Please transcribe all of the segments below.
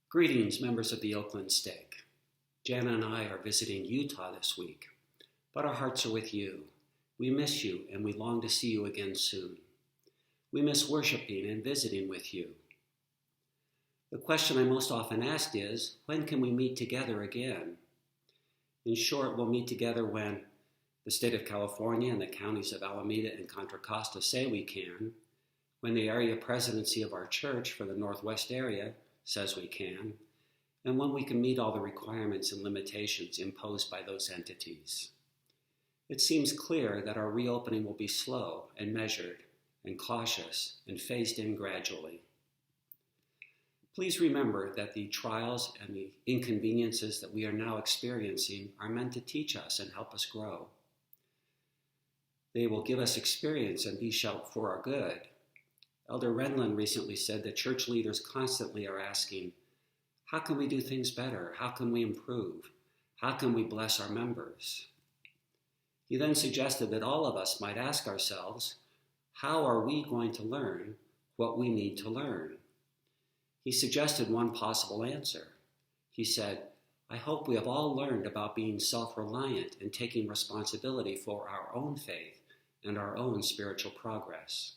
Greetings, members of the Oakland Stake. Jana and I are visiting Utah this week, but our hearts are with you. We miss you and we long to see you again soon. We miss worshiping and visiting with you. The question I most often asked is, when can we meet together again? In short, we'll meet together when the state of California and the counties of Alameda and Contra Costa say we can, when the area presidency of our church for the Northwest area says we can, and when we can meet all the requirements and limitations imposed by those entities. It seems clear that our reopening will be slow and measured and cautious and phased in gradually. Please remember that the trials and the inconveniences that we are now experiencing are meant to teach us and help us grow. They will give us experience and be for our good. Elder Renlund recently said that church leaders constantly are asking, how can we do things better? How can we improve? How can we bless our members? He then suggested that all of us might ask ourselves, how are we going to learn what we need to learn? He suggested one possible answer. He said, I hope we have all learned about being self-reliant and taking responsibility for our own faith and our own spiritual progress.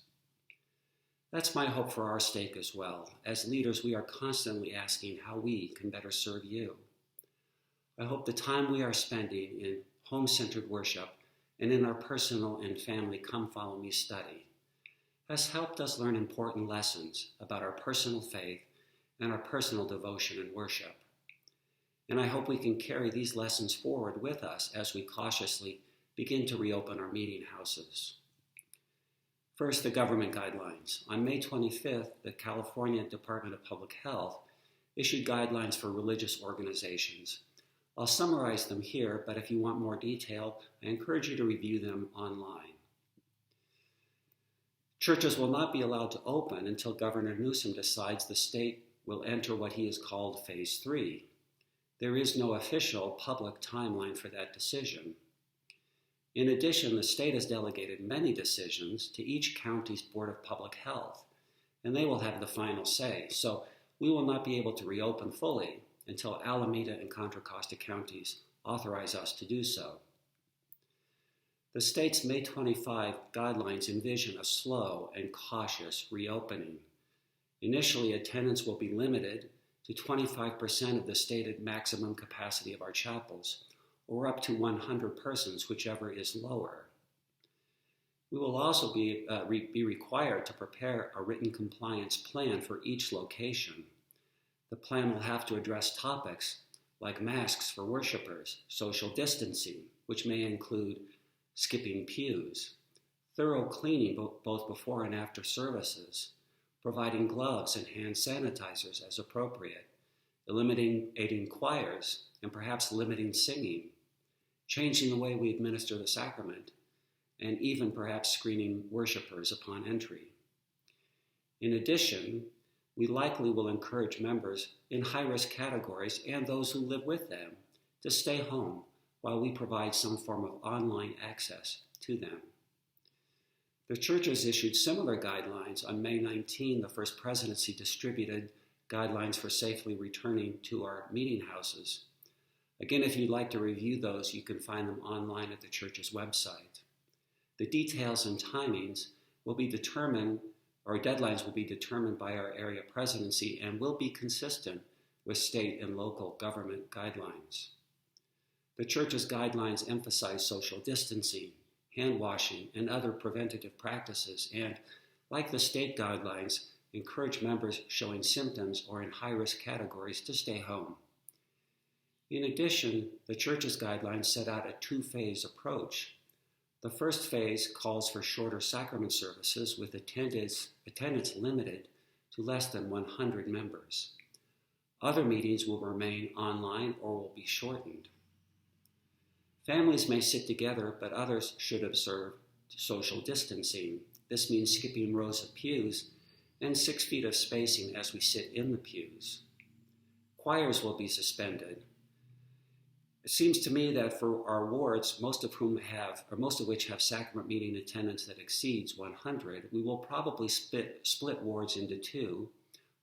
That's my hope for our stake as well. As leaders, we are constantly asking how we can better serve you. I hope the time we are spending in home-centered worship and in our personal and family Come Follow Me study has helped us learn important lessons about our personal faith and our personal devotion and worship. And I hope we can carry these lessons forward with us as we cautiously begin to reopen our meeting houses. First, the government guidelines. On May 25th, the California Department of Public Health issued guidelines for religious organizations. I'll summarize them here, but if you want more detail, I encourage you to review them online. Churches will not be allowed to open until Governor Newsom decides the state will enter what he has called Phase 3. There is no official public timeline for that decision. In addition, the state has delegated many decisions to each county's Board of Public Health, and they will have the final say. So we will not be able to reopen fully until Alameda and Contra Costa counties authorize us to do so. The state's May 25 guidelines envision a slow and cautious reopening. Initially, attendance will be limited to 25% of the stated maximum capacity of our chapels, or up to 100 persons, whichever is lower. We will also be required to prepare a written compliance plan for each location. The plan will have to address topics like masks for worshipers, social distancing, which may include skipping pews, thorough cleaning both before and after services, providing gloves and hand sanitizers as appropriate, eliminating choirs, and perhaps limiting singing, changing the way we administer the sacrament, and even perhaps screening worshipers upon entry. In addition, we likely will encourage members in high-risk categories and those who live with them to stay home while we provide some form of online access to them. The church has issued similar guidelines. On May 19, the First Presidency distributed guidelines for safely returning to our meeting houses. Again, if you'd like to review those, you can find them online at the church's website. The details and timings will be determined, or deadlines will be determined by our area presidency and will be consistent with state and local government guidelines. The church's guidelines emphasize social distancing, hand washing, and other preventative practices, and, like the state guidelines, encourage members showing symptoms or in high-risk categories to stay home. In addition, the church's guidelines set out a two-phase approach. The first phase calls for shorter sacrament services with attendance limited to less than 100 members. Other meetings will remain online or will be shortened. Families may sit together, but others should observe social distancing. This means skipping rows of pews and 6 feet of spacing as we sit in the pews. Choirs will be suspended. It seems to me that for our wards, most of which have sacrament meeting attendance that exceeds 100, we will probably split wards into two,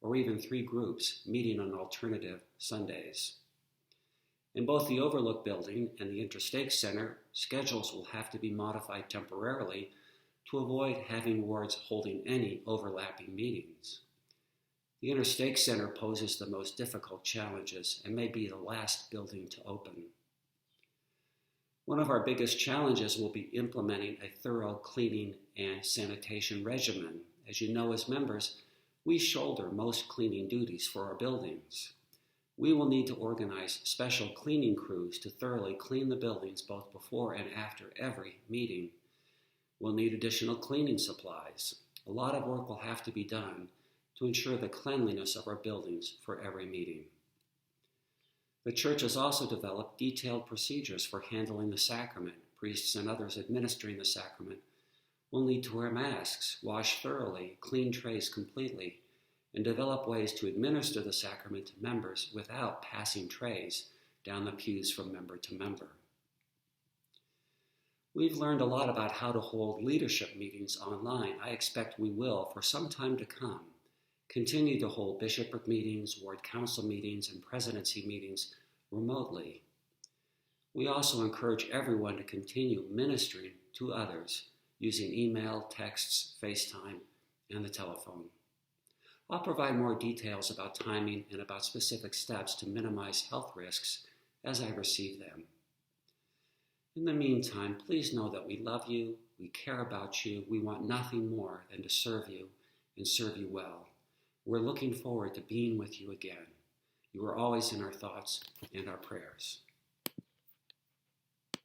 or even 3 groups meeting on alternative Sundays. In both the Overlook Building and the Interstate Center, schedules will have to be modified temporarily to avoid having wards holding any overlapping meetings. The Interstate Center poses the most difficult challenges and may be the last building to open. One of our biggest challenges will be implementing a thorough cleaning and sanitation regimen. As you know, as members, we shoulder most cleaning duties for our buildings. We will need to organize special cleaning crews to thoroughly clean the buildings both before and after every meeting. We'll need additional cleaning supplies. A lot of work will have to be done to ensure the cleanliness of our buildings for every meeting. The church has also developed detailed procedures for handling the sacrament. Priests and others administering the sacrament will need to wear masks, wash thoroughly, clean trays completely, and develop ways to administer the sacrament to members without passing trays down the pews from member to member. We've learned a lot about how to hold leadership meetings online. I expect we will, for some time to come, continue to hold bishopric meetings, ward council meetings, and presidency meetings remotely. We also encourage everyone to continue ministering to others using email, texts, FaceTime, and the telephone. I'll provide more details about timing and about specific steps to minimize health risks as I receive them. In the meantime, please know that we love you, we care about you, we want nothing more than to serve you and serve you well. We're looking forward to being with you again. You are always in our thoughts and our prayers.